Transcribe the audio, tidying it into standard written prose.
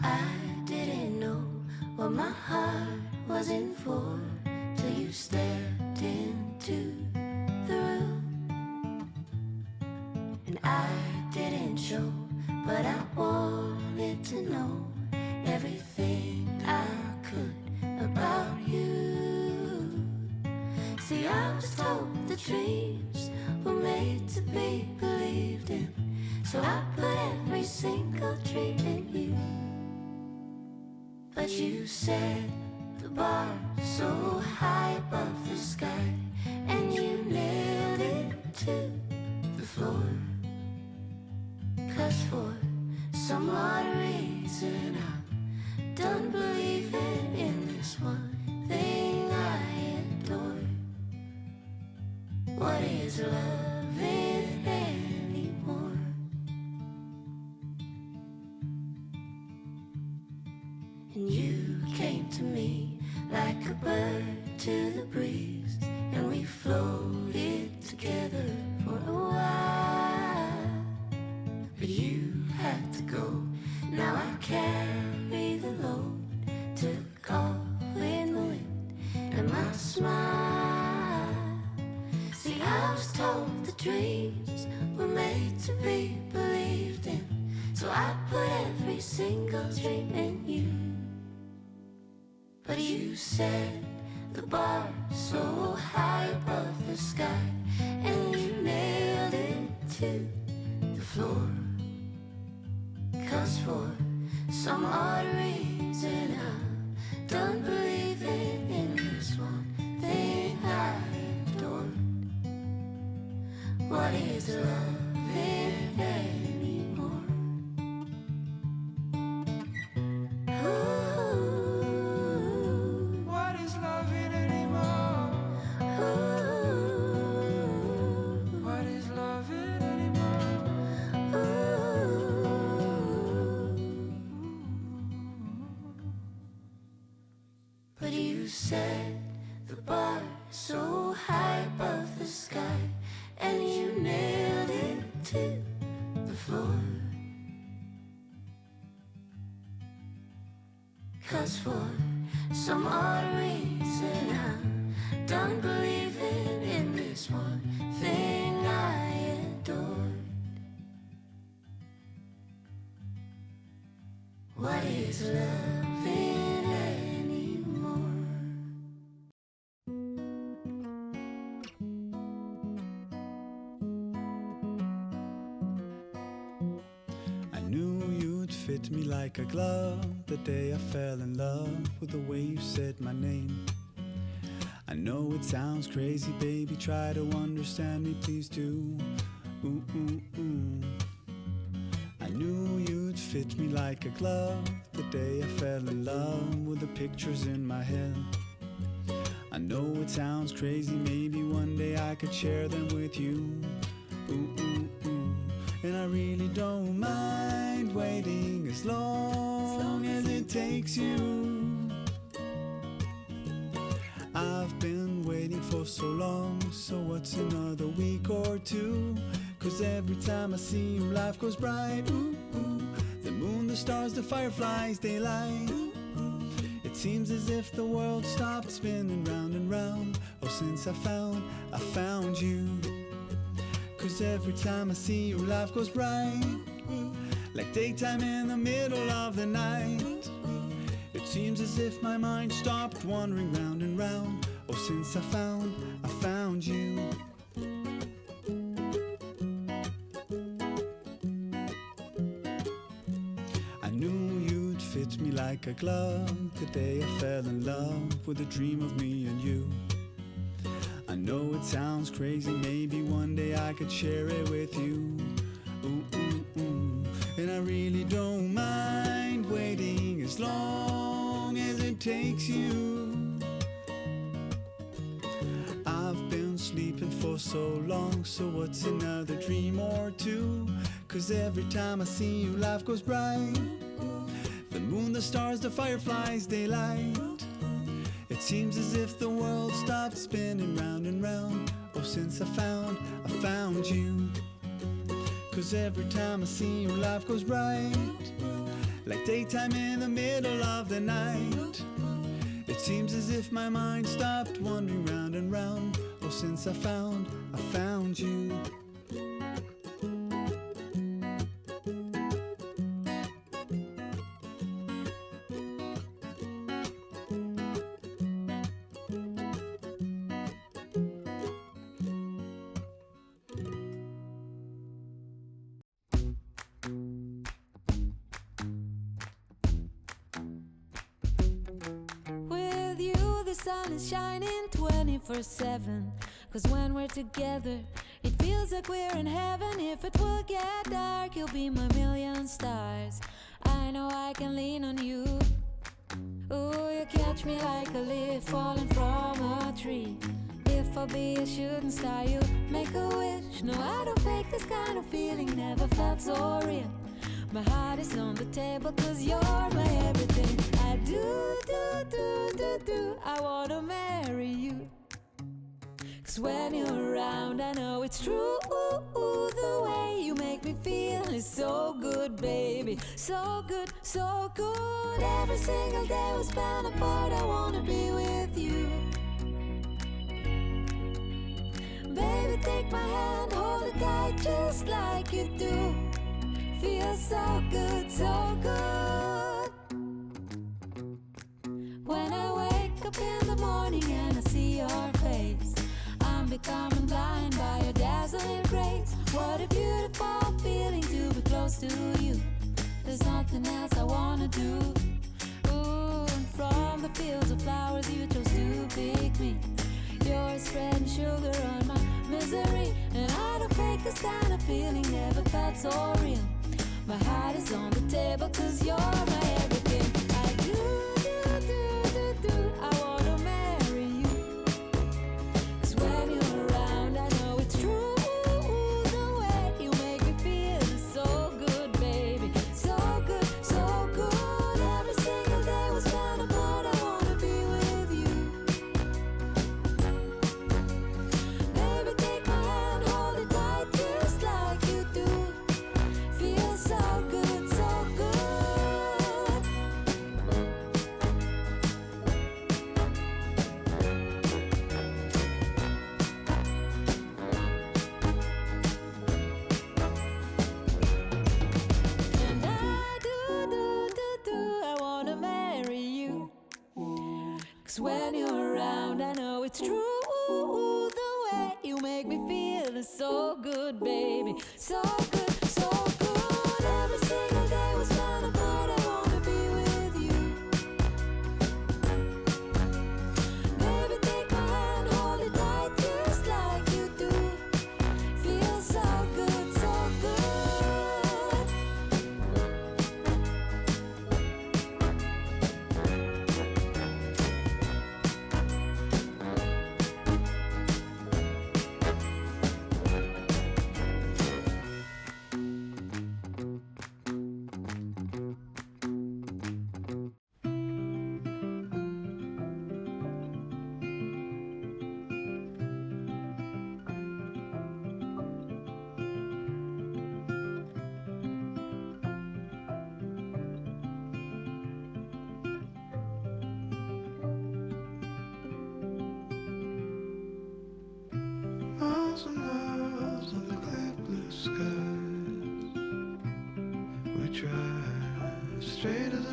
I didn't know what my heart was in for till you stepped into the room. And I didn't show, but I wanted to know everything I could about you. See, I was told that dreams were made to be believed in, so I put every single dream in you. But you said the bar so high above the sky, and you nailed it to the floor. 'Cause for some odd reason I'm done believing in this one thing I adore. What is loving anymore? And you came to me like a bird to the breeze, and we floated together for a while. But you had to go, now I carry the load, took off in the wind and my smile. See, I was told the dreams were made to be believed in, so I put every single dream in you. But you said the bar so high above the sky, and you nailed it to the floor. 'Cause for some odd reason I'm done believing in this one thing I adore. What is loving anymore? But you said the bar so high above the sky, and you nailed it to the floor. 'Cause for some odd reason I'm done believing in this one thing I adored. What is loving? Fit me like a glove the day I fell in love with the way you said my name. I know it sounds crazy, baby, try to understand me, please do. Ooh, ooh, ooh. I knew you'd fit me like a glove the day I fell in love with the pictures in my head. I know it sounds crazy, maybe one day I could share them with you. Ooh, ooh, ooh. And I really don't mind waiting as long as it takes you. I've been waiting for so long, so what's another week or two? 'Cause every time I see you, life goes bright. Ooh, ooh. The moon, the stars, the fireflies, they light. It seems as if the world stopped spinning round and round. Oh, since I found you. 'Cause every time I see you, life goes bright, like daytime in the middle of the night. It seems as if my mind stopped wandering round and round. Oh, since I found you. I knew you'd fit me like a glove the day I fell in love with a dream of me and you. I know it sounds crazy, maybe one day I could share it with you. Ooh, ooh, ooh. And I really don't mind waiting as long as it takes you. I've been sleeping for so long, so what's another dream or two? 'Cause every time I see you, life goes bright. The moon, the stars, the fireflies, they light. It seems as if the world stopped spinning round and round. Oh, since I found you. 'Cause every time I see you, life goes bright, like daytime in the middle of the night. It seems as if my mind stopped wandering round and round. Oh, since I found you. With you, the sun is shining 24/7. 'Cause when we're together, it feels like we're in heaven. If it will get dark, you'll be my million stars. I know I can lean on you. Ooh, you catch me like a leaf falling from a tree. If I'll be a shooting star, you make a wish. No, I don't fake this kind of feeling, never felt so real. My heart is on the table 'cause you're my everything. I do, I wanna marry you. 'Cause when you're around, I know it's true. The way you make me feel is so good, baby. So good, so good. Every single day we spend apart, I wanna be with you. Baby, take my hand, hold it tight just like you do. Feels so good, so good. When I wake up in the morning and I see your face, I'm becoming blind by your dazzling grace. What a beautiful feeling to be close to you. There's nothing else I wanna do. Ooh, and from the fields of flowers you chose to pick me. You're spreading sugar on my misery. And I don't fake this kind of feeling, never felt so real. My heart is on the table 'cause you're my everything. I do, I wanna marry you. 'Cause when you're around, I know it's true. The way you make me feel is so good, baby. So good, so good. Every single day we spend apart, I wanna be with you. Baby, take my hand, hold it tight just like you do. Feels so good, so good. And I do, I wanna marry you. 'Cause when you're around, I know it's true. The way you make me feel is so good, baby. So good, so good. Every single day we spend apart, I wanna be with you. Baby, take my hand, hold it tight just like you do. Feels so good, so good. Miles and miles in the clear blue skies. We drive straight as